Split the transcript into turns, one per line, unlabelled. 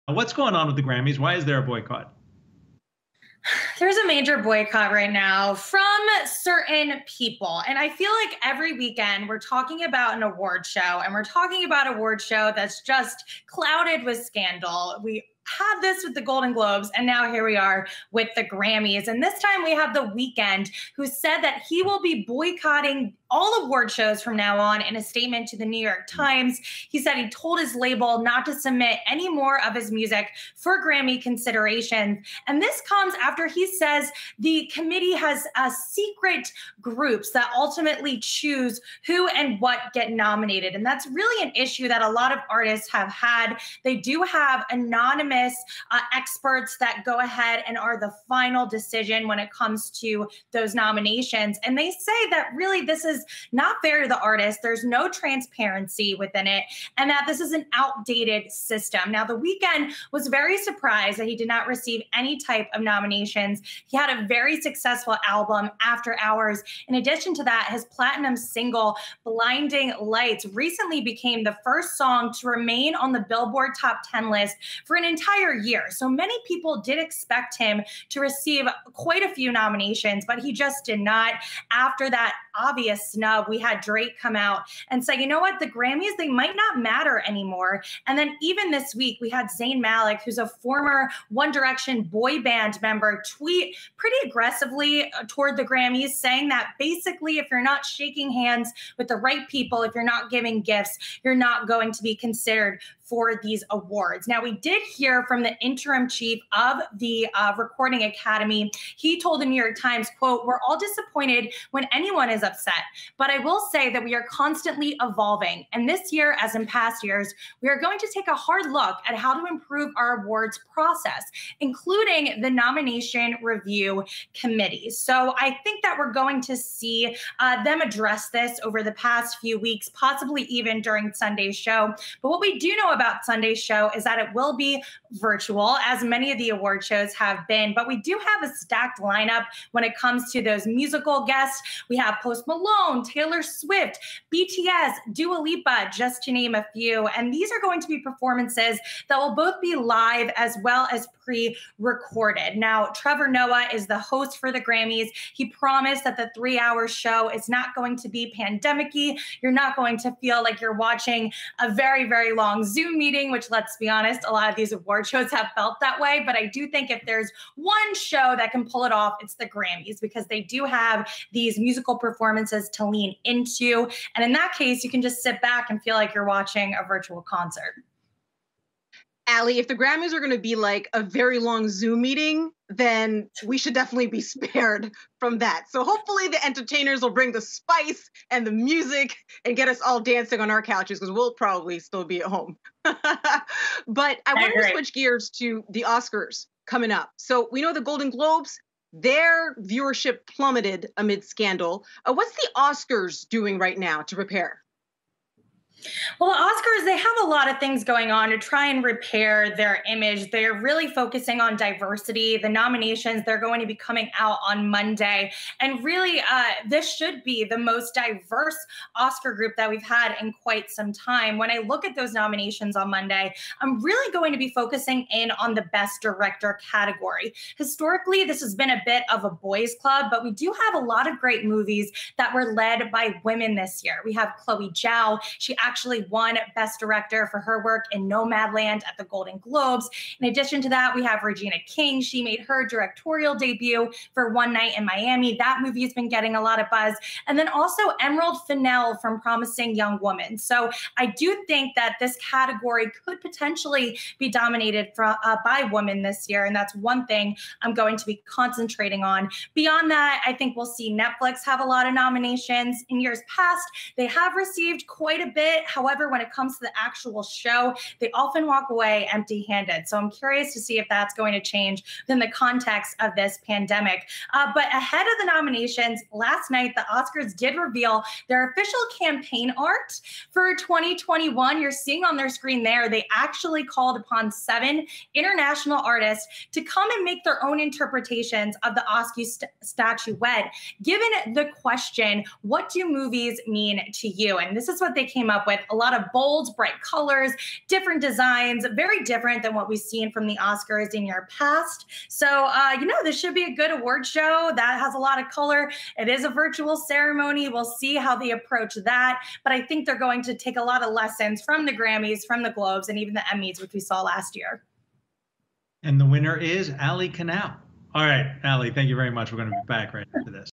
What's going on with the Grammys? Why is there a boycott?
There's a major boycott right now from certain people. And I feel like every weekend we're talking about an award show, and we're talking about an award show that's just clouded with scandal. We had this with the Golden Globes, and now here we are with the Grammys. And this time we have the Weeknd, who said that he will be boycotting all award shows from now on. In a statement to the New York Times, he said he told his label not to submit any more of his music for Grammy considerations. And this comes after he says the committee has secret groups that ultimately choose who and what get nominated. And that's really an issue that a lot of artists have had. They do have anonymous experts that go ahead and are the final decision when it comes to those nominations. And they say that really this is not fair to the artist. There's no transparency within it, and that this is an outdated system. Now, The Weeknd was very surprised that he did not receive any type of nominations. He had a very successful album, After Hours. In addition to that, his platinum single, Blinding Lights, recently became the first song to remain on the Billboard Top 10 list for an entire year. So many people did expect him to receive quite a few nominations, but he just did not. After that obvious snub, we had Drake come out and say, you know what, the Grammys, they might not matter anymore. And then even this week, we had Zayn Malik, who's a former One Direction boy band member, tweet pretty aggressively toward the Grammys, saying that basically, if you're not shaking hands with the right people, if you're not giving gifts, you're not going to be considered for these awards. Now, we did hear from the interim chief of the Recording Academy. He told the New York Times, quote, "We're all disappointed when anyone is upset, but I will say that we are constantly evolving. And this year, as in past years, we are going to take a hard look at how to improve our awards process, including the nomination review committee." So I think that we're going to see them address this over the past few weeks, possibly even during Sunday's show. But what we do know about Sunday's show is that it will be virtual, as many of the award shows have been. But we do have a stacked lineup when it comes to those musical guests. We have Post Malone, Taylor Swift, BTS, Dua Lipa, just to name a few. And these are going to be performances that will both be live as well as pre-recorded. Now, Trevor Noah is the host for the Grammys. He promised that the 3-hour show is not going to be pandemic-y. You're not going to feel like you're watching a very, very long Zoom meeting, which, let's be honest, a lot of these award shows have felt that way. But I do think if there's one show that can pull it off, it's the Grammys, because they do have these musical performances to lean into. And in that case, you can just sit back and feel like you're watching a virtual concert.
Allie, if the Grammys are going to be like a very long Zoom meeting, then we should definitely be spared from that. So hopefully the entertainers will bring the spice and the music and get us all dancing on our couches, because we'll probably still be at home. But I wanted to switch gears to the Oscars coming up. So we know the Golden Globes, their viewership plummeted amid scandal. What's the Oscars doing right now to prepare?
Well, the Oscars, they have a lot of things going on to try and repair their image. They're really focusing on diversity. The nominations, they're going to be coming out on Monday. And really, this should be the most diverse Oscar group that we've had in quite some time. When I look at those nominations on Monday, I'm really going to be focusing in on the Best Director category. Historically, this has been a bit of a boys' club, but we do have a lot of great movies that were led by women this year. We have Chloe Zhao. She actually won Best Director for her work in Nomadland at the Golden Globes. In addition to that, we have Regina King. She made her directorial debut for One Night in Miami. That movie has been getting a lot of buzz. And then also Emerald Fennell from Promising Young Woman. So I do think that this category could potentially be dominated by women this year. And that's one thing I'm going to be concentrating on. Beyond that, I think we'll see Netflix have a lot of nominations. In years past, they have received quite a bit. However, when it comes to the actual show, they often walk away empty-handed. So I'm curious to see if that's going to change within the context of this pandemic. But ahead of the nominations, last night, the Oscars did reveal their official campaign art for 2021. You're seeing on their screen there, they actually called upon 7 international artists to come and make their own interpretations of the Oscar statuette, given the question, what do movies mean to you? And this is what they came up with. A lot of bold, bright colors, different designs, very different than what we've seen from the Oscars in your past. So, this should be a good award show that has a lot of color. It is a virtual ceremony. We'll see how they approach that. But I think they're going to take a lot of lessons from the Grammys, from the Globes, and even the Emmys, which we saw last year.
And the winner is Ali Canal. All right, Ali, thank you very much. We're going to be back right after this.